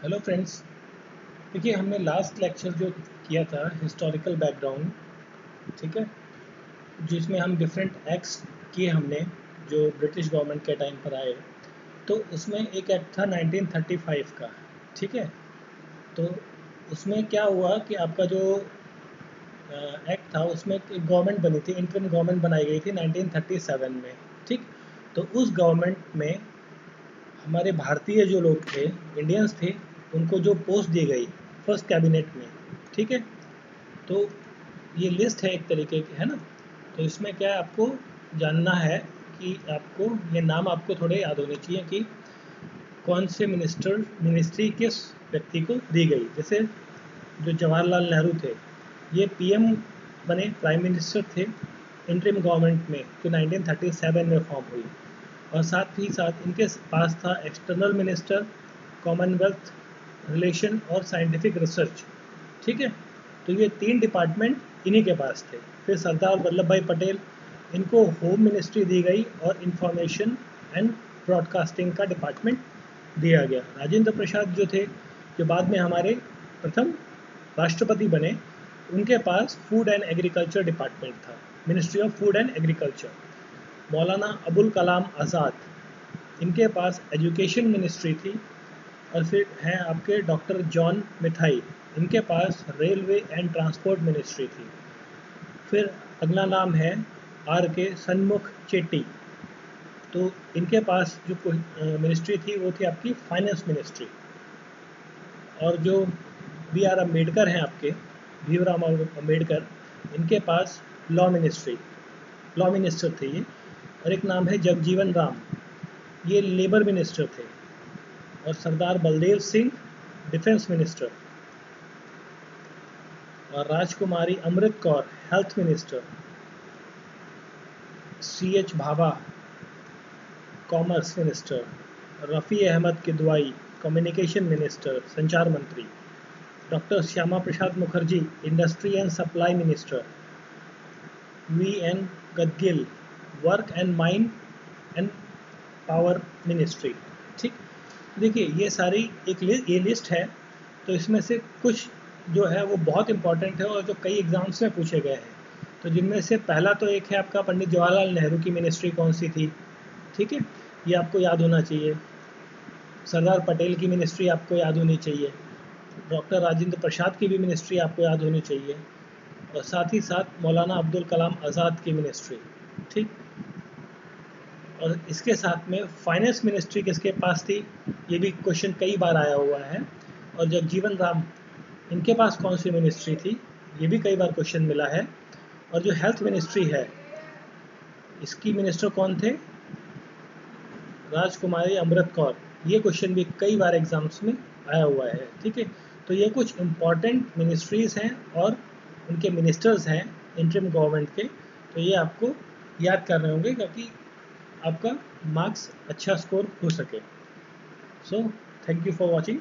Hello friends. देखिए, हमने last lecture जो किया था हिस्टोरिकल बैकग्राउंड, ठीक है, जिसमें हम डिफरेंट एक्ट्स किए हमने जो ब्रिटिश गवर्नमेंट के टाइम पर आए। तो उसमें एक एक्ट था 1935 का, ठीक है। तो उसमें क्या हुआ कि आपका जो एक्ट था उसमें एक गवर्नमेंट बनी थी, इंटरिम गवर्नमेंट बनाई गई थी 1937 में, ठीक। तो उस गवर्नमेंट में हमारे भारतीय जो लोग थे, इंडियंस थे, उनको जो पोस्ट दी गई फर्स्ट कैबिनेट में, ठीक है। तो ये लिस्ट है एक तरीके की, है ना। तो इसमें क्या है, आपको जानना है कि आपको ये नाम आपको थोड़े याद होने चाहिए कि कौन से मिनिस्ट्री किस व्यक्ति को दी गई। जैसे जो जवाहरलाल नेहरू थे, ये पीएम बने, प्राइम मिनिस्टर थे इंटरिम गवर्नमेंट में जो 1937 में फॉर्म हुई। और साथ ही साथ इनके पास था एक्सटर्नल मिनिस्टर, कॉमनवेल्थ रिलेशन और साइंटिफिक रिसर्च, ठीक है। तो ये तीन डिपार्टमेंट इन्हीं के पास थे। फिर सरदार वल्लभ भाई पटेल, इनको होम मिनिस्ट्री दी गई और इंफॉर्मेशन एंड ब्रॉडकास्टिंग का डिपार्टमेंट दिया गया। राजेंद्र प्रसाद जो थे, जो बाद में हमारे प्रथम राष्ट्रपति बने, उनके पास फूड एंड एग्रीकल्चर डिपार्टमेंट था, ministry of food and agriculture. Maulana Abul Kalam Azad, इनके पास एजुकेशन मिनिस्ट्री थी। और फिर हैं आपके डॉक्टर जॉन मिथाई, इनके पास रेलवे एंड ट्रांसपोर्ट मिनिस्ट्री थी। फिर अगला नाम है आर के सन्मुख चेट्टी, तो इनके पास जो मिनिस्ट्री थी वो थी आपकी फाइनेंस मिनिस्ट्री। और जो बी आर अम्बेडकर हैं आपके, भीमराव अम्बेडकर, इनके पास लॉ मिनिस्टर थे ये। और एक नाम है जगजीवन राम, ये लेबर मिनिस्टर थे। और सरदार बलदेव सिंह डिफेंस मिनिस्टर। और Rajkumari Amrit Kaur health minister. C H Bhabha commerce minister. Rafi Ahmed Kidwai communication minister, संचार मंत्री। Doctor Shyama Prasad Mukherjee industry and supply minister. V N Gadgil work and mine and power ministry, ठीक। देखिए, ये सारी ये लिस्ट है। तो इसमें से कुछ जो है वो बहुत इंपॉर्टेंट है और जो कई एग्जाम्स में पूछे गए हैं। तो जिनमें से पहला तो एक है आपका पंडित जवाहरलाल नेहरू की मिनिस्ट्री कौन सी थी, ठीक है, ये आपको याद होना चाहिए। सरदार पटेल की मिनिस्ट्री आपको याद होनी चाहिए। डॉक्टर राजेंद्र प्रसाद की भी मिनिस्ट्री आपको याद होनी चाहिए। और साथ ही साथ मौलाना अब्दुल कलाम आज़ाद की मिनिस्ट्री, ठीक। और इसके साथ में फाइनेंस मिनिस्ट्री किसके पास थी, ये भी क्वेश्चन कई बार आया हुआ है। और जगजीवन राम, इनके पास कौन सी मिनिस्ट्री थी, ये भी कई बार क्वेश्चन मिला है। और जो हेल्थ मिनिस्ट्री है, इसकी मिनिस्टर कौन थे, राजकुमारी अमृत कौर, ये क्वेश्चन भी कई बार एग्जाम्स में आया हुआ है, ठीक है। तो ये कुछ इम्पॉर्टेंट मिनिस्ट्रीज़ हैं और उनके मिनिस्टर्स हैं इंटरिम गवर्नमेंट के। तो ये आपको याद करने होंगे ताकि आपका मार्क्स अच्छा स्कोर हो सके। So thank you for watching.